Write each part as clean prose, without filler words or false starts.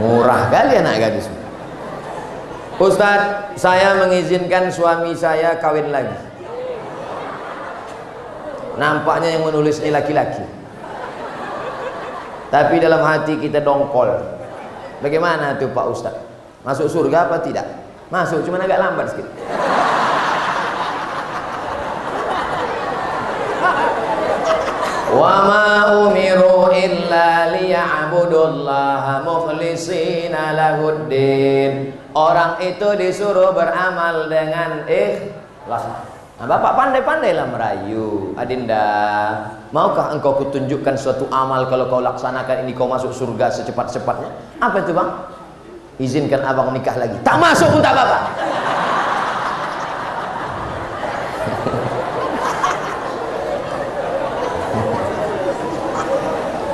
Murah kali anak gadis. Ustadz, saya mengizinkan suami saya kawin lagi. Nampaknya yang menulis ini laki-laki, tapi dalam hati kita dongkol. Bagaimana tuh Pak Ustadz? Masuk surga apa tidak? Masuk, cuman agak lambat sedikit. Wa ma umiru illa liya'budullaha mukhlishina lahuddin. Orang itu disuruh beramal dengan ikhlas. Nah, Bapak pandai-pandailah merayu. Adinda, maukah engkau kutunjukkan suatu amal, kalau kau laksanakan ini kau masuk surga secepat-cepatnya? Apa itu bang? Izinkan abang nikah lagi. Tak masuk pun tak apa-apa.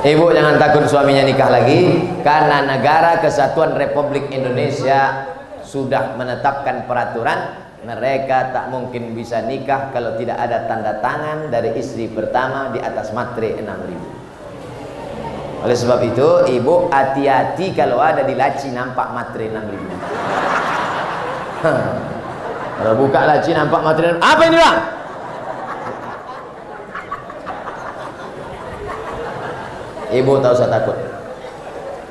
Ibu jangan takut suaminya nikah lagi, karena Negara Kesatuan Republik Indonesia sudah menetapkan peraturan mereka tak mungkin bisa nikah kalau tidak ada tanda tangan dari istri pertama di atas matre 6.000. Oleh sebab itu ibu hati-hati kalau ada di laci nampak matre 6.000. Kalau buka laci nampak matre 6.000. Apa ini bang? Ibu tak usah takut.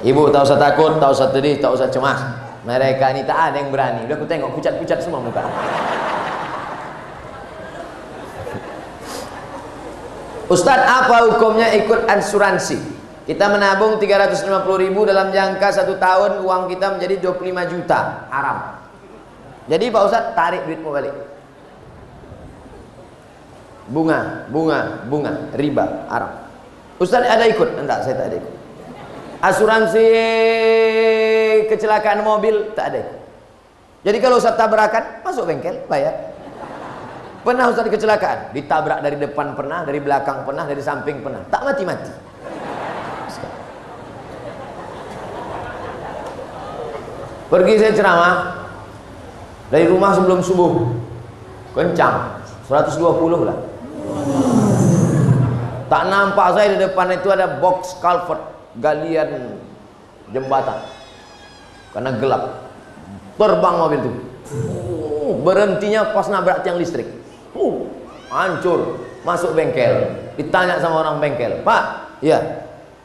Ibu tak usah takut, tak usah sedih, tak usah cemas. Mereka ini tak ada yang berani. Udah aku tengok pucat-pucat semua muka. Ustadz, apa hukumnya ikut asuransi? Kita menabung 350.000 dalam jangka 1 tahun, uang kita menjadi 25 juta. Haram. Jadi Pak Ustadz, tarik duitmu balik. Bunga, riba, haram. Ustaz ada ikut? Enggak, saya tak ada ikut. Asuransi kecelakaan mobil tak ada ikut. Jadi kalau Ustaz tabrakan, masuk bengkel, bayar. Pernah Ustaz kecelakaan? Ditabrak dari depan pernah, dari belakang pernah, dari samping pernah. Tak mati-mati. Pergi saya ceramah dari rumah sebelum subuh, kencang 120 lah. Tak nampak saya di depan itu ada box culvert, galian jembatan, karena gelap. Terbang mobil itu, berhentinya pas nabrak tiang listrik, hancur. Masuk bengkel, ditanya sama orang bengkel, Pak, ya,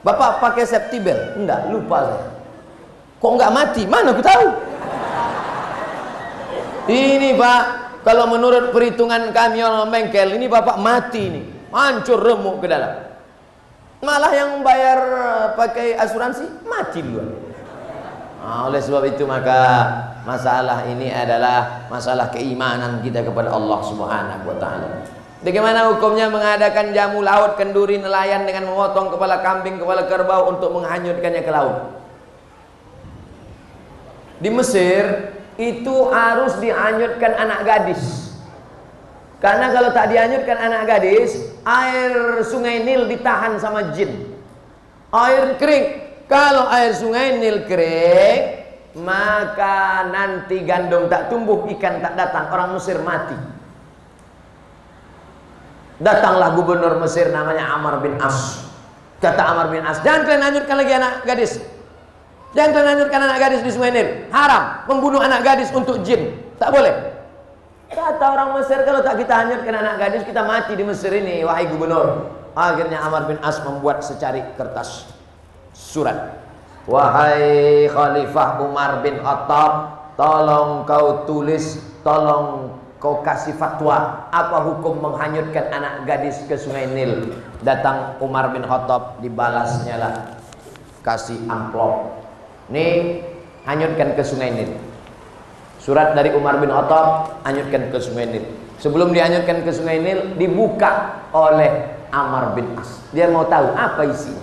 Bapak pakai safety belt? Enggak, lupa saya. Kok enggak mati? Mana aku tahu. Ini Pak, kalau menurut perhitungan kami orang bengkel, ini Bapak mati nih. Hancur, remuk ke dalam. Malah yang bayar pakai asuransi mati duluan. Nah, oleh sebab itu maka masalah ini adalah masalah keimanan kita kepada Allah Subhanahu wa taala. Bagaimana hukumnya mengadakan jamu laut, kenduri, nelayan dengan memotong kepala kambing, kepala kerbau untuk menghanyutkannya ke laut? Di Mesir itu harus dihanyutkan anak gadis. Karena kalau tak dihanyutkan anak gadis, air sungai Nil ditahan sama jin. Air kering. Kalau air sungai Nil kering, maka nanti gandum tak tumbuh, ikan tak datang, orang Mesir mati. Datanglah gubernur Mesir namanya Amr bin As. Kata Amr bin As, jangan kalian hanyutkan lagi anak gadis. Jangan kalian hanyutkan anak gadis di sungai Nil. Haram membunuh anak gadis untuk jin. Tak boleh. Kata orang Mesir, kalau tak kita hanyutkan anak gadis, kita mati di Mesir ini, wahai gubernur. Akhirnya Amr bin As membuat secari kertas surat. Wahai Khalifah Umar bin Khattab, tolong kau tulis, tolong kau kasih fatwa, apa hukum menghanyutkan anak gadis ke sungai Nil. Datang Umar bin Khattab, dibalasnya lah, kasih amplop. Nih, hanyutkan ke sungai Nil. Surat dari Umar bin Khattab, hanyutkan ke sungai Nil. Sebelum dihanyutkan ke sungai Nil, dibuka oleh Amr bin As. Dia mau tahu apa isinya.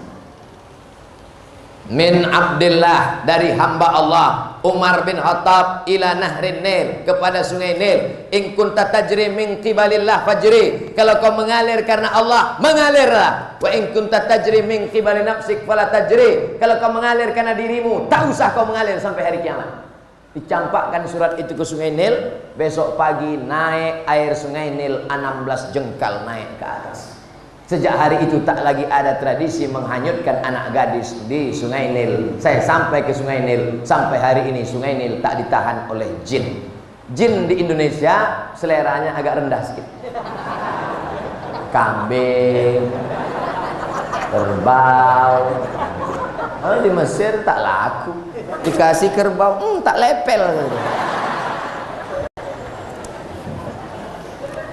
Min Abdillah, dari hamba Allah Umar bin Khattab, ila nahrin Nil, kepada sungai Nil. In kunta tajri min qibalillah fajri, kalau kau mengalir karena Allah, mengalirlah. Wa in kunta tajri min qibali nafsik fala tajri, kalau kau mengalir karena dirimu, tak usah kau mengalir sampai hari kiamat. Dicampakkan surat itu ke sungai Nil. Besok pagi naik air sungai Nil 16 jengkal naik ke atas. Sejak hari itu tak lagi ada tradisi menghanyutkan anak gadis di Sungai Nil. Saya sampai ke Sungai Nil, sampai hari ini Sungai Nil tak ditahan oleh jin. Jin di Indonesia seleranya agak rendah sedikit. Kambing, kerbau. Kalau di Mesir tak laku. Dikasih kerbau, tak lepel.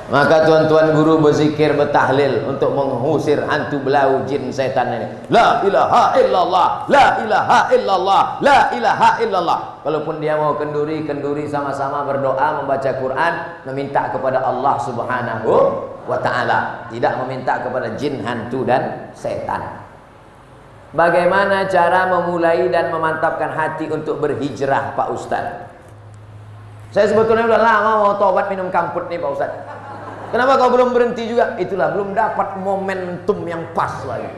Maka tuan-tuan guru berzikir, bertahlil untuk mengusir hantu belau jin setan ini. La ilaha illallah, la ilaha illallah, la ilaha illallah. Kalaupun dia mau kenduri, kenduri sama-sama berdoa, membaca Quran, meminta kepada Allah Subhanahu wa ta'ala, tidak meminta kepada jin, hantu dan setan. Bagaimana cara memulai dan memantapkan hati untuk berhijrah, Pak Ustaz? Saya sebetulnya udah lama mau tobat minum kamput nih, Pak Ustaz. Kenapa kau belum berhenti juga? Itulah, belum dapat momentum yang pas lagi.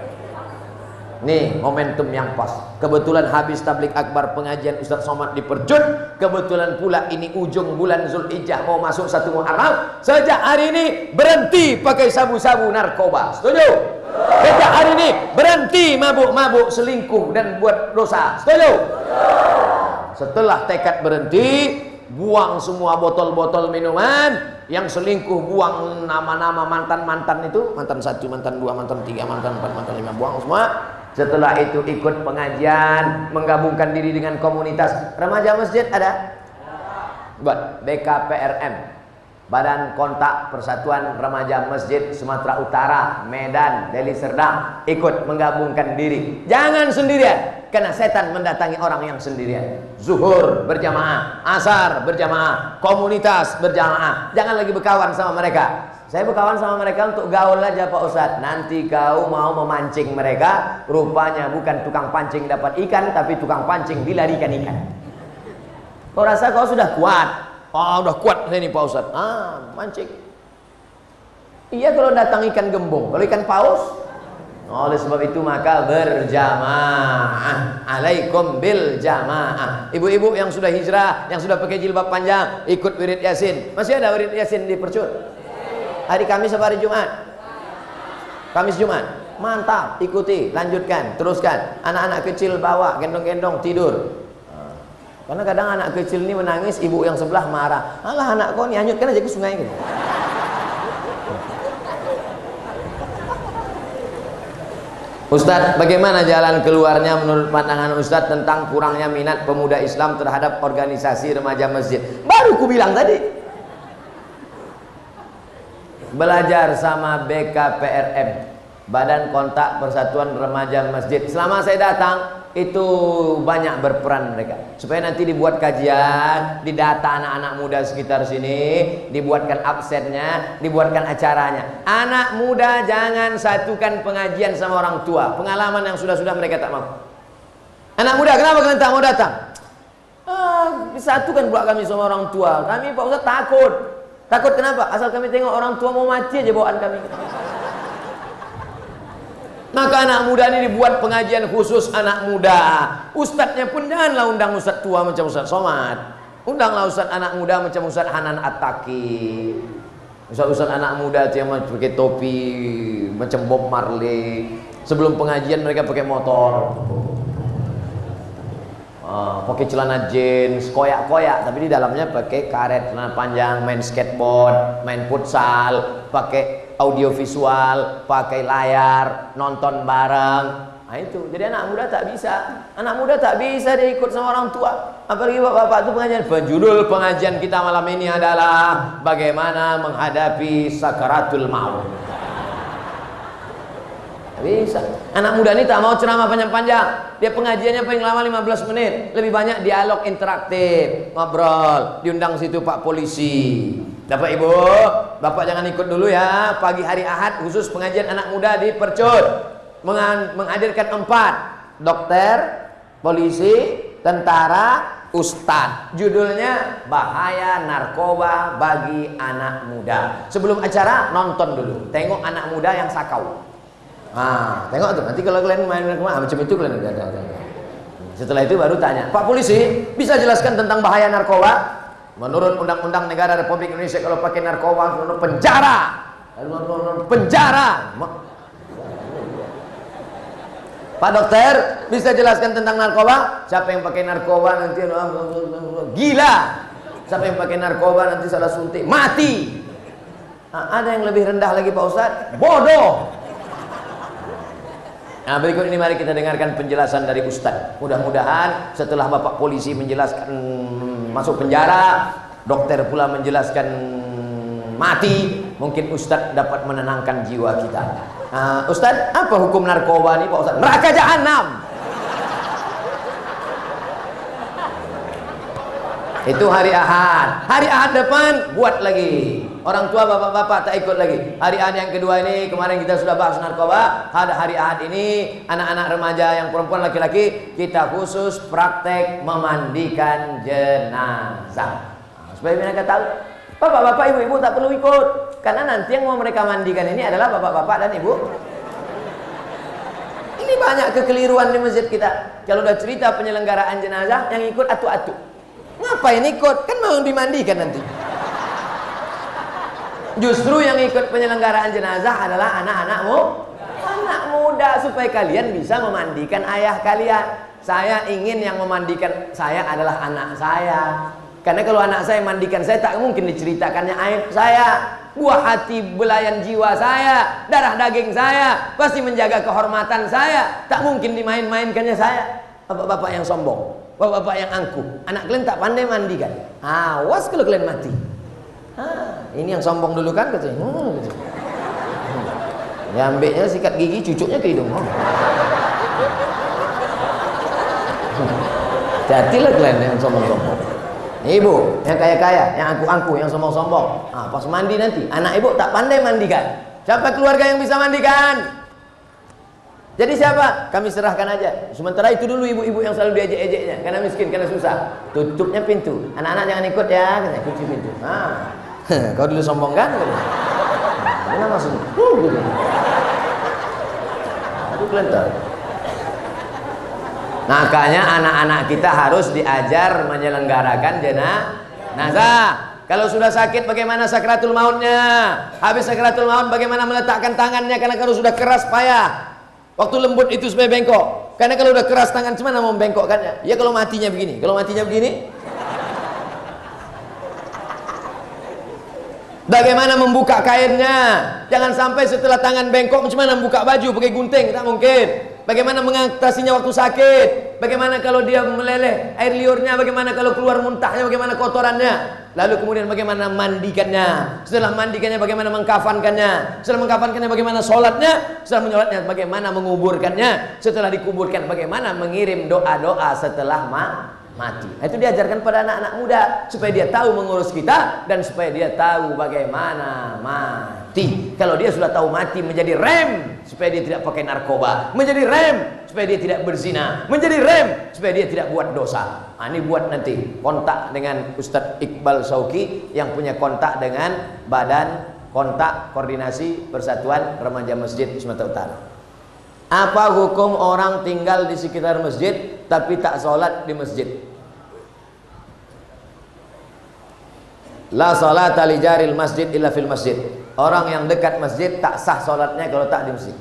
Nih, momentum yang pas. Kebetulan habis tablik akbar pengajian Ustaz Somad di Percut. Kebetulan pula ini ujung bulan Zulhijjah, mau masuk 1 Muharram. Sejak hari ini berhenti pakai sabu-sabu narkoba. Setuju? Sejak hari ini berhenti mabuk-mabuk, selingkuh dan buat dosa. Setuju? Setelah tekad berhenti, buang semua botol-botol minuman. Yang selingkuh buang nama-nama mantan-mantan itu, mantan 1, mantan 2, mantan 3, mantan 4, mantan 5, buang semua. Setelah itu ikut pengajian, menggabungkan diri dengan komunitas remaja masjid. Ada? Buat BKPRM, Badan Kontak Persatuan Remaja Masjid Sumatera Utara, Medan, Deli Serdang. Ikut menggabungkan diri. Jangan sendirian, karena setan mendatangi orang yang sendirian. Zuhur berjamaah, asar berjamaah, komunitas berjamaah. Jangan lagi berkawan sama mereka. Saya berkawan sama mereka untuk gaul aja, Pak Ustadz. Nanti kau mau memancing mereka, rupanya bukan tukang pancing dapat ikan, tapi tukang pancing dilarikan ikan. Kau rasa kau sudah kuat? Oh, udah kuat ini Pak Ustadz. Mancing. Iya kalau datang ikan gembung. Kalau ikan paus, oleh sebab itu maka berjamaah. Alaikum bil jamaah. Ibu-ibu yang sudah hijrah, yang sudah pakai jilbab panjang, ikut wirid Yasin. Masih ada wirid Yasin di Percut? Hari Kamis apa hari Jumat? Kamis Jumat. Mantap, ikuti, lanjutkan, teruskan. Anak-anak kecil bawa, gendong-gendong, tidur. Karena kadang anak kecil ini menangis, ibu yang sebelah marah. Alah anak kau nih, hanyutkan aja ke sungai gitu. Ustadz, bagaimana jalan keluarnya menurut pandangan Ustadz tentang kurangnya minat pemuda Islam terhadap organisasi remaja masjid? Baru ku bilang tadi. Belajar sama BKPRM, Badan Kontak Persatuan Remaja Masjid. Selama saya datang, itu banyak berperan mereka. Supaya nanti dibuat kajian, didata anak-anak muda sekitar sini, dibuatkan absennya, dibuatkan acaranya. Anak muda jangan satukan pengajian sama orang tua. Pengalaman yang sudah-sudah mereka tak mau. Anak muda, kenapa kalian tak mau datang? Disatukan pula kami sama orang tua. Kami Pak Ustaz takut. Takut kenapa? Asal kami tengok orang tua mau mati aja bawaan kami. Maka anak muda ini dibuat pengajian khusus anak muda. Ustadznya pun janganlah undang ustadz tua macam Ustadz Somad. Undanglah ustadz anak muda macam Ustadz Hanan At-Taqi. Ustadz anak muda itu yang pakai topi macam Bob Marley. Sebelum pengajian mereka pakai motor, pakai celana jeans, koyak-koyak, tapi di dalamnya pakai karet, celana panjang, main skateboard, main futsal, pakai audiovisual, pakai layar, nonton bareng. Nah itu, jadi anak muda tak bisa. Anak muda tak bisa dia ikut sama orang tua. Apalagi bapak-bapak itu pengajian. Judul pengajian kita malam ini adalah bagaimana menghadapi sakaratul maut. Bisa. Anak muda ini tak mau ceramah panjang-panjang. Dia pengajiannya paling lama 15 menit. Lebih banyak dialog interaktif, ngobrol. Diundang situ Pak Polisi. Bapak Ibu, Bapak jangan ikut dulu ya. Pagi hari Ahad khusus pengajian anak muda di Percut. Menghadirkan 4: dokter, polisi, tentara, ustadz. Judulnya bahaya narkoba bagi anak muda. Sebelum acara nonton dulu. Tengok anak muda yang sakau. Tengok tuh, nanti kalau kalian main macam itu kalian ada. Setelah itu baru tanya, Pak Polisi, bisa jelaskan tentang bahaya narkoba? Menurut Undang-Undang Negara Republik Indonesia, kalau pakai narkoba penjara. Penjara. Pak dokter, bisa jelaskan tentang narkoba? Siapa yang pakai narkoba nanti gila. Siapa yang pakai narkoba nanti salah suntik mati. Ada yang lebih rendah lagi Pak Ustadz, bodoh. Nah, berikut ini mari kita dengarkan penjelasan dari Ustadz. Mudah-mudahan setelah Bapak polisi menjelaskan masuk penjara, dokter pula menjelaskan mati, mungkin Ustadz dapat menenangkan jiwa kita. Ustadz, apa hukum narkoba nih Pak Ustadz? Neraka jahanam. Itu hari Ahad. Hari Ahad depan buat lagi. Orang tua bapak-bapak tak ikut lagi. Hari Ahad yang kedua ini, kemarin kita sudah bahas narkoba. Ada hari Ahad ini, anak-anak remaja yang perempuan laki-laki, kita khusus praktek memandikan jenazah. Supaya mereka tahu, bapak-bapak, ibu-ibu tak perlu ikut. Karena nanti yang mau mereka mandikan ini adalah bapak-bapak dan ibu. Ini banyak kekeliruan di masjid kita. Kalau udah cerita penyelenggaraan jenazah, yang ikut atu-atu. Ngapain ikut? Kan mau dimandikan nanti. Justru yang ikut penyelenggaraan jenazah adalah anak-anakmu, anak muda, supaya kalian bisa memandikan ayah kalian. Saya ingin yang memandikan saya adalah anak saya. Karena kalau anak saya mandikan saya, tak mungkin diceritakannya aib saya, buah hati belayan jiwa saya, darah daging saya, pasti menjaga kehormatan saya. Tak mungkin dimain-mainkannya saya. Bapak-bapak yang sombong, bapak-bapak yang angkuh, anak kalian tak pandai mandikan, awas kalau kalian mati. Ini yang sombong dulu kan, katanya. Ya ambilnya sikat gigi, cucuknya ke hidung. Jadilah kalian yang sombong-sombong. Ibu yang kaya-kaya, yang angkuh-angkuh, yang sombong-sombong. Pas mandi nanti, anak ibu tak pandai mandikan. Siapa keluarga yang bisa mandikan? Jadi siapa? Kami serahkan aja. Sementara itu dulu ibu-ibu yang selalu diejek-ejeknya, karena miskin, karena susah. Tutupnya pintu. Anak-anak jangan ikut ya, katanya, kunci pintu. Kau dulu sombong kan? Mana maksudnya? Aduh, kelentar. Makanya anak-anak kita harus diajar menyelenggarakan jenazah. Kalau sudah sakit bagaimana sakratul mautnya? Habis sakratul maut bagaimana meletakkan tangannya? Karena kalau sudah keras payah. Waktu lembut itu supaya bengkok. Karena kalau udah keras tangan gimana mau bengkokkannya? Ya kalau matinya begini. Kalau matinya begini, bagaimana membuka kainnya? Jangan sampai setelah tangan bengkok gimana membuka baju pakai gunting, tak mungkin. Bagaimana mengatasinya waktu sakit? Bagaimana kalau dia meleleh air liurnya? Bagaimana kalau keluar muntahnya? Bagaimana kotorannya? Lalu kemudian bagaimana mandikannya? Setelah mandikannya bagaimana mengkafankannya? Setelah mengkafankannya bagaimana sholatnya? Setelah menyolatnya bagaimana menguburkannya? Setelah dikuburkan bagaimana mengirim doa-doa setelah mati. Itu diajarkan pada anak-anak muda supaya dia tahu mengurus kita dan supaya dia tahu bagaimana mati. Kalau dia sudah tahu mati, menjadi rem supaya dia tidak pakai narkoba, menjadi rem supaya dia tidak berzina, menjadi rem supaya dia tidak buat dosa. Ini buat nanti kontak dengan Ustadz Iqbal Sauki yang punya kontak dengan Badan Kontak Koordinasi Persatuan Remaja Masjid Sumatera Utara. Apa hukum orang tinggal di sekitar masjid tapi tak sholat di masjid? La sholata li jaril masjid illa fil masjid. Orang yang dekat masjid tak sah sholatnya kalau tak di masjid.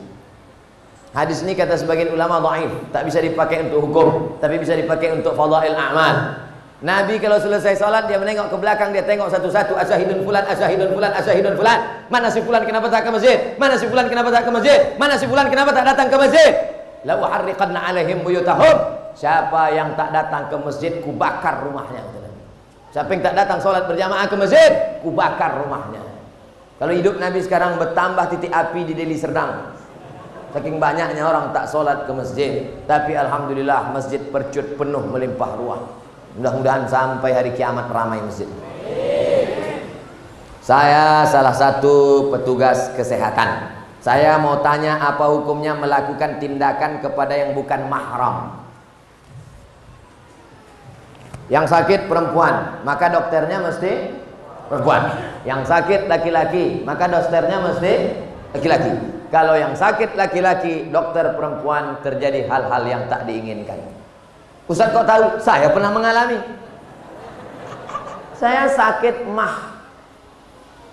Hadis ini kata sebagian ulama dhaif, tak bisa dipakai untuk hukum, tapi bisa dipakai untuk fadail a'mal. Nabi kalau selesai sholat dia menengok ke belakang, dia tengok satu-satu, asyahidun fulan, asyahidun fulan, asyahidun fulan. Mana si fulan kenapa tak ke masjid? Mana si fulan kenapa tak ke masjid? Mana si fulan kenapa tak datang ke masjid? La uharriqanna alaihim buyutahum. Siapa yang tak datang ke masjid, ku bakar rumahnya. Siapa yang tak datang sholat berjamaah ke masjid, ku bakar rumahnya. Kalau hidup Nabi sekarang bertambah titik api di Deli Serdang. Saking banyaknya orang tak sholat ke masjid. Tapi alhamdulillah masjid percut penuh melimpah ruah. Mudah-mudahan sampai hari kiamat ramai masjid. Saya salah satu petugas kesehatan. Saya mau tanya apa hukumnya melakukan tindakan kepada yang bukan mahram. Yang sakit perempuan, maka dokternya mesti perempuan. Yang sakit laki-laki, maka dokternya mesti laki-laki. Kalau yang sakit laki-laki, dokter perempuan, terjadi hal-hal yang tak diinginkan. Ustaz kok tahu? Saya pernah mengalami. Saya sakit mah.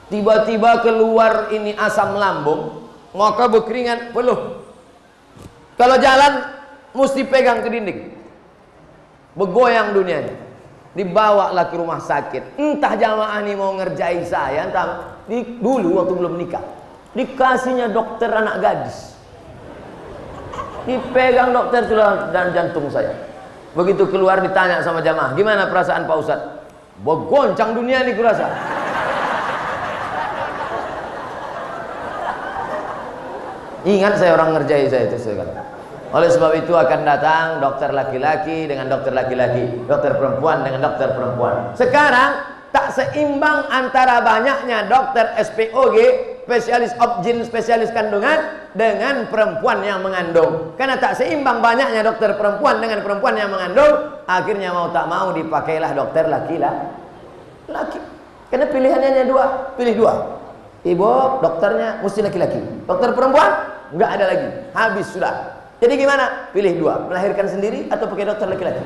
Tiba-tiba keluar ini asam lambung, maka berkeringat peluh. Kalau jalan mesti pegang ke dinding. Begoyang dunianya. Dibawalah ke rumah sakit. Entah jamaah ini mau ngerjai saya, entah dulu waktu belum nikah. Dikasihnya dokter anak gadis. Dipegang dokter tulang dan jantung saya. Begitu keluar ditanya sama jamaah, gimana perasaan Pak Ustadz? Begoncang dunia nih kurasa. Ingat saya orang ngerjai saya itu sekarang. Oleh sebab itu akan datang dokter laki-laki dengan dokter laki-laki, dokter perempuan dengan dokter perempuan. Sekarang tak seimbang antara banyaknya dokter SPOG, spesialis obgyn, spesialis kandungan, dengan perempuan yang mengandung. Karena tak seimbang banyaknya dokter perempuan dengan perempuan yang mengandung, akhirnya mau tak mau dipakailah dokter laki-laki. Karena pilihannya hanya dua, pilih dua. Ibu dokternya mesti laki-laki, dokter perempuan nggak ada lagi, habis sudah. Jadi gimana? Pilih dua, melahirkan sendiri atau pakai dokter laki-laki.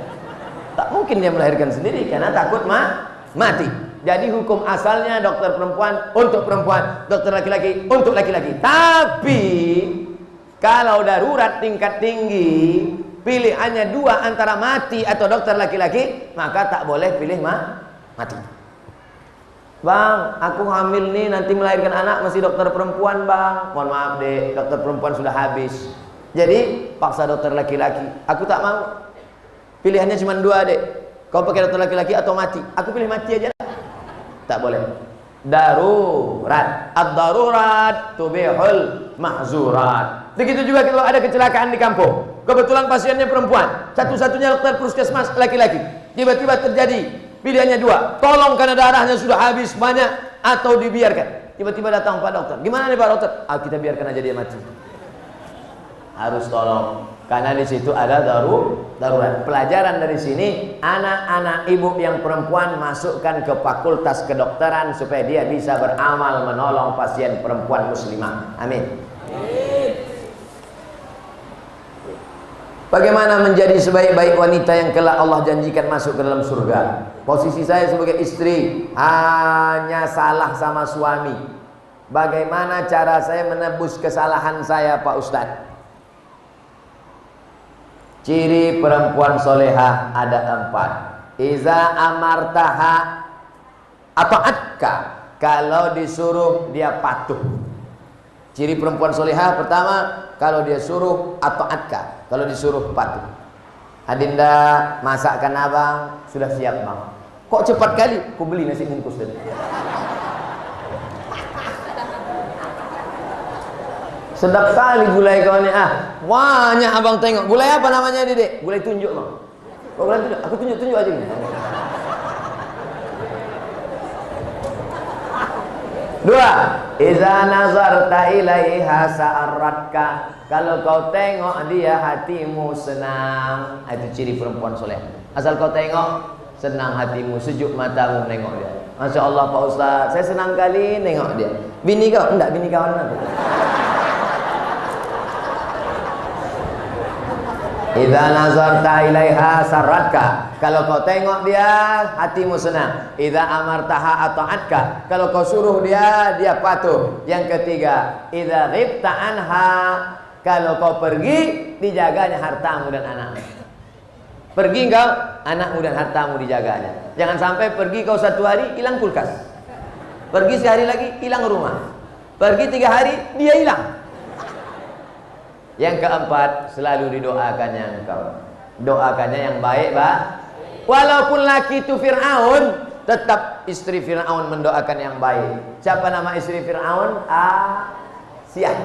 Tak mungkin dia melahirkan sendiri karena takut mati. Jadi hukum asalnya dokter perempuan untuk perempuan, dokter laki-laki untuk laki-laki. Tapi kalau darurat tingkat tinggi, pilihannya dua antara mati atau dokter laki-laki, maka tak boleh pilih mati. Bang, aku hamil nih, nanti melahirkan anak masih dokter perempuan bang. Mohon maaf dek, dokter perempuan sudah habis. Jadi paksa dokter laki-laki. Aku tak mau. Pilihannya cuma dua dek. Kau pakai dokter laki-laki atau mati? Aku pilih mati aja. Tak boleh. Darurat. Ad-darurat tubihul mahzurat. Begitu juga kalau ada kecelakaan di kampung. Kebetulan pasiennya perempuan. Satu-satunya dokter puskesmas laki-laki. Tiba-tiba terjadi. Pilihannya dua. Tolong karena darahnya sudah habis banyak. Atau dibiarkan. Tiba-tiba datang Pak Dokter. Gimana nih Pak Dokter? Kita biarkan aja dia mati. Harus tolong. Karena di situ ada darurat. Pelajaran dari sini, anak-anak ibu yang perempuan masukkan ke fakultas kedokteran supaya dia bisa beramal menolong pasien perempuan muslimah. Amin. Bagaimana menjadi sebaik-baik wanita yang kelak Allah janjikan masuk ke dalam surga? Posisi saya sebagai istri hanya salah sama suami. Bagaimana cara saya menebus kesalahan saya Pak Ustadz? Ciri perempuan solehah ada 4. Iza amartaha atau atka, kalau disuruh dia patuh. Ciri perempuan solehah pertama, kalau dia suruh atau atka, kalau disuruh patuh. Adinda, masakkan abang sudah siap bang. Kok cepat kali? Ku beli nasi bungkus tadi. Sedap kali gulai kau ni. Banyak abang tengok. Gulai apa namanya Dedek? Gulai tunjuk bang. Kau gulai tunjuk? Aku tunjuk-tunjuk aja ni. 2. Iza nazarta ilaiha sa'aratka, kalau kau tengok dia hatimu senang. Itu ciri perempuan soleh. Asal kau tengok senang hatimu, sejuk matamu menengok dia. Masya Allah Pak Ustaz, saya senang kali nengok dia. Bini kau? Enggak, bini kawan aku. Idza nazarta ilaiha sarratka, kalau kau tengok dia hatimu senang. Idza amartaha ata'atka, kalau kau suruh dia patuh. Yang ketiga, idza ghibta anha, kalau kau pergi dijaganya hartamu dan anakmu. Pergi kau, anakmu dan hartamu dijaganya. Jangan sampai pergi kau 1 hari hilang kulkas, pergi sehari lagi hilang rumah, pergi 3 hari dia hilang. Yang keempat, selalu didoakannya engkau. Doakannya yang baik, Pak. Walaupun laki itu Fir'aun, tetap istri Fir'aun mendoakan yang baik. Siapa nama istri Fir'aun? Asiyah.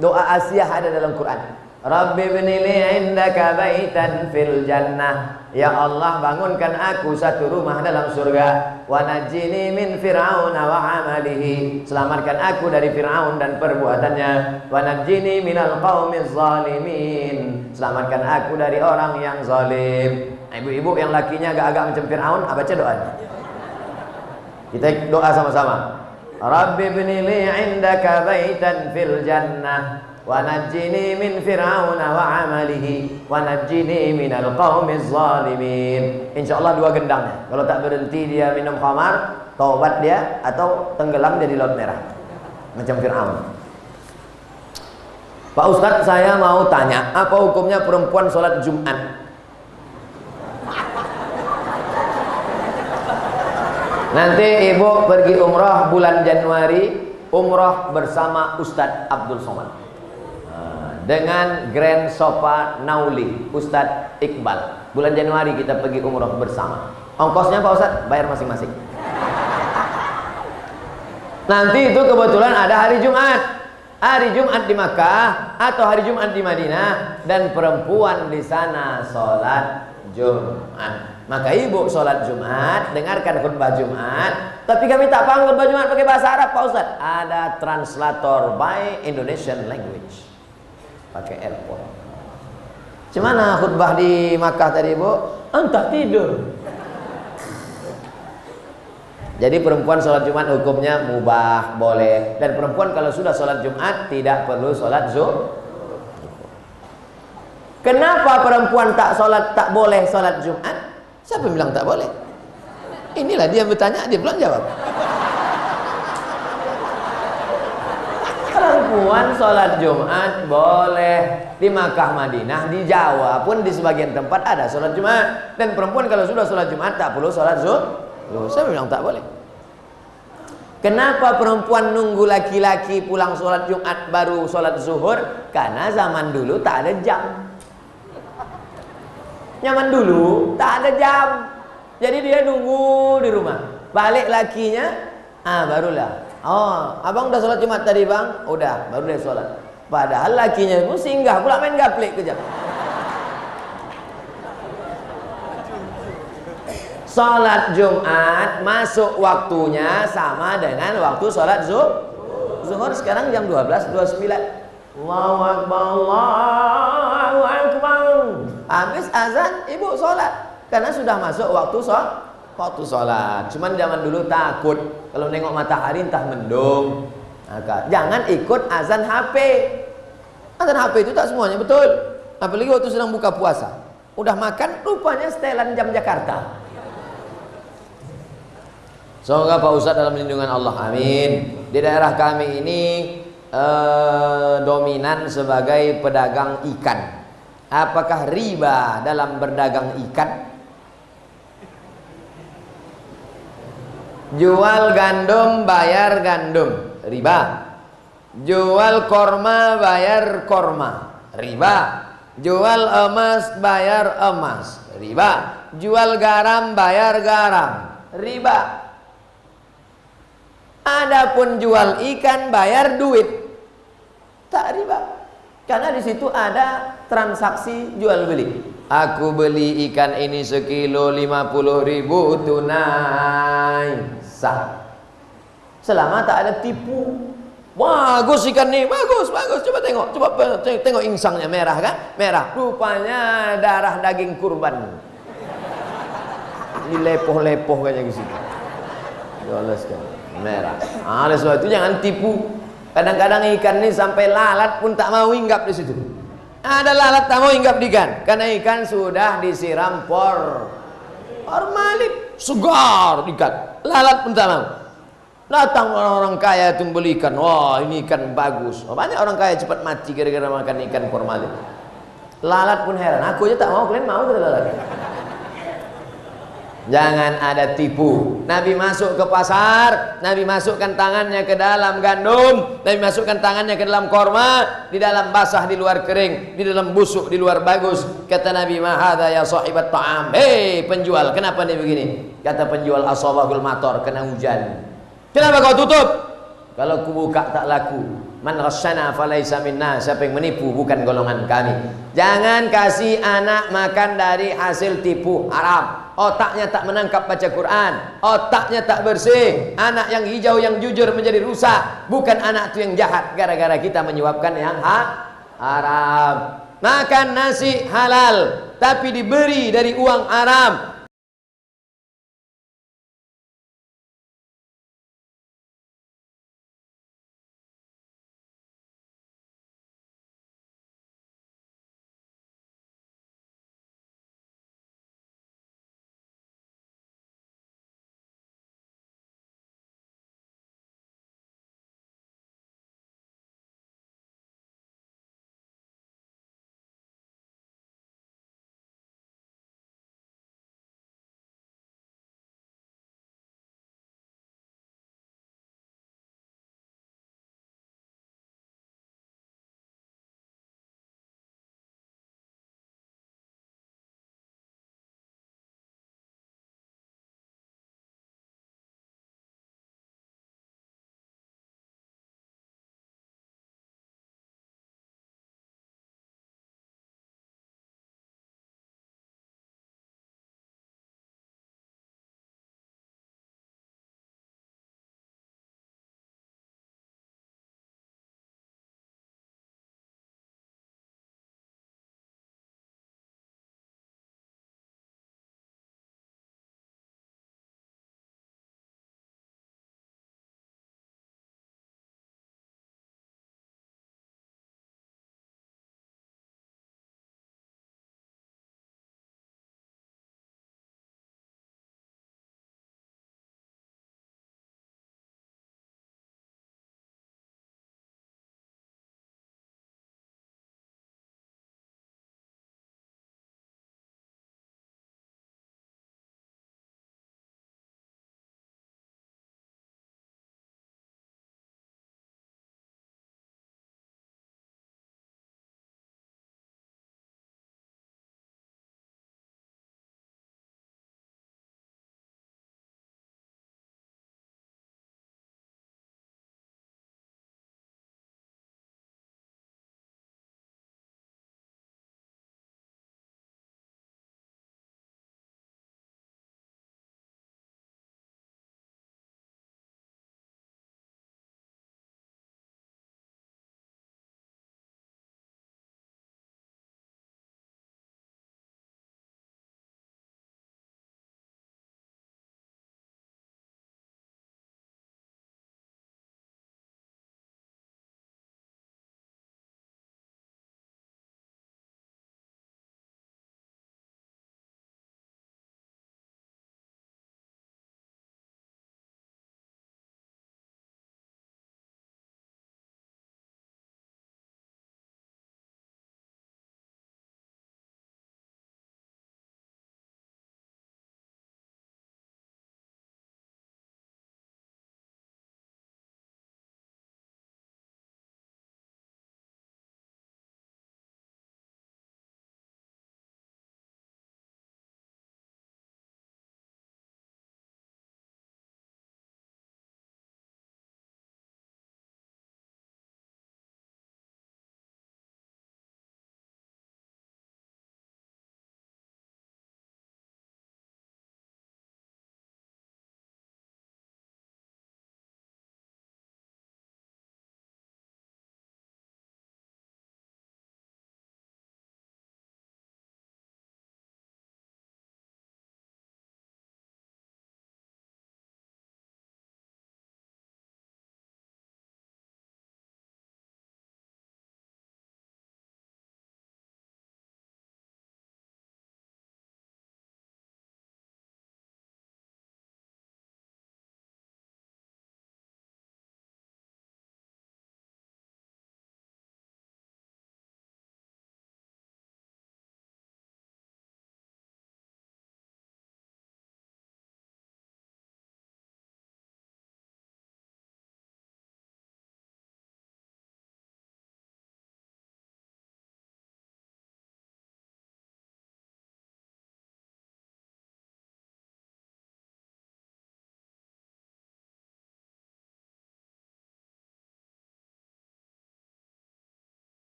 Doa Asiyah ada dalam Quran. Rabbi binili indaka baitan fil jannah. Ya Allah, bangunkan aku satu rumah dalam surga. Wa najini min fir'auna wa amalihi, selamatkan aku dari Fir'aun dan perbuatannya. Wa najini minal qaumiz zalimin, selamatkan aku dari orang yang zalim. Ibu-ibu yang lakinya agak-agak macam Fir'aun, baca doanya. Kita doa sama-sama. Rabbi binili indaka baitan fil jannah wa najjini min fir'auna wa amalihi wa najjini minal qaumiz zalimin. Insyaallah 2 gendangnya. Kalau tak berhenti dia minum khamar, taubat dia, atau tenggelam dia di laut merah macam Fir'aun. Pak Ustadz, saya mau tanya, apa hukumnya perempuan sholat Jumat? Nanti ibu pergi umrah bulan Januari, umrah bersama Ustadz Abdul Somad dengan Grand Sofa Nauli Ustadz Iqbal. Bulan Januari kita pergi umrah bersama. Ongkosnya Pak Ustadz bayar masing-masing. Nanti itu kebetulan ada hari Jumat, hari Jumat di Makkah atau hari Jumat di Madinah, dan perempuan di sana sholat Jumat. Maka ibu sholat Jumat, dengarkan khutbah Jumat. Tapi kami tak paham khutbah Jumat pakai bahasa Arab Pak Ustadz. Ada translator by Indonesian language, pakai earphone. Gimana khutbah di Makkah tadi ibu? Entah tidur. Jadi perempuan sholat Jumat hukumnya mubah, boleh. Dan perempuan kalau sudah sholat Jumat tidak perlu sholat zuhur. Kenapa perempuan tak boleh sholat Jumat? Siapa yang bilang tak boleh? Inilah dia bertanya, dia belum jawab. Perempuan sholat Jumat boleh. Di Makkah, Madinah, di Jawa pun di sebagian tempat ada sholat Jumat. Dan perempuan kalau sudah sholat Jumat tak perlu sholat zuhur. Siapa yang bilang tak boleh? Kenapa perempuan nunggu laki-laki pulang sholat Jumat baru sholat zuhur? Karena zaman dulu tak ada jam. Zaman dulu tak ada jam, jadi dia nunggu di rumah. Balik lakinya, barulah. Oh, abang udah sholat Jumat tadi bang? Udah, baru dia sholat. Padahal lakinya itu singgah pula main gaplek kejap. Sholat Jumat masuk waktunya sama dengan waktu sholat zuhur. Sekarang jam 12.29. Allahu Akbar, Allahu Akbar. Habis azan, ibu sholat. Karena sudah masuk waktu sholat. Cuman zaman dulu takut kalau nengok matahari entah mendung. Jangan ikut azan HP. Azan HP itu tak semuanya betul. Apalagi waktu sedang buka puasa. Udah makan, rupanya setelan jam Jakarta. Semoga Pak Ustadz dalam lindungan Allah, amin. Di daerah kami ini dominan sebagai pedagang ikan. Apakah riba dalam berdagang ikan? Jual gandum bayar gandum, riba. Jual korma bayar korma, riba. Jual emas bayar emas, riba. Jual garam bayar garam, riba. Adapun jual ikan bayar duit, tak riba. Karena di situ ada transaksi jual beli. Aku beli ikan ini sekilo 50.000 tunai, sah. Selama tak ada tipu. Bagus ikan nih, bagus. Coba tengok insangnya merah kan? Merah. Rupanya darah daging kurban. Ini lepoh-lepoh kayaknya di situ. Jelas kan? Merah. Oleh sebab itu jangan tipu. Kadang-kadang ikan ini sampai lalat pun tak mau hinggap di situ. Ada lalat tak mau hinggap di ikan karena ikan sudah disiram formalin, segar ikan. Lalat pun tak mau. Datang orang-orang kaya itu beli ikan. Wah, ini ikan bagus. Banyak orang kaya cepat mati gara-gara makan ikan formalin. Lalat pun heran. Aku aja tak mau, kalian mau kata lalat. Jangan ada tipu. Nabi masuk ke pasar, Nabi masukkan tangannya ke dalam gandum, Nabi masukkan tangannya ke dalam korma, di dalam basah di luar kering, di dalam busuk di luar bagus. Kata Nabi, "Ma hadza ya sahibat ta'am." Hei penjual, kenapa nih begini? Kata penjual, "Asabahul matar," kena hujan. Kenapa kau tutup? Kalau ku buka tak laku. Man ghasyana falaisa minna. Siapa yang menipu bukan golongan kami. Jangan kasih anak makan dari hasil tipu haram. Otaknya tak menangkap baca Quran, otaknya tak bersih. Anak yang hijau yang jujur menjadi rusak. Bukan anak itu yang jahat gara-gara kita menyuapkan yang haram. Makan nasi halal tapi diberi dari uang haram.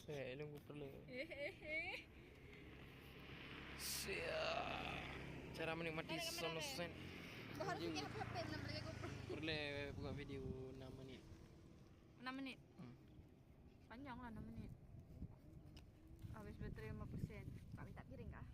Saya nunggu perlu. Cara menikmati sunset. Kau harus punya HP 6 lagi GoPro. Perlu buka video 6 menit. 6 menit. Panjang lah 6 menit. Habis baterai 5%. Kak minta piring kah?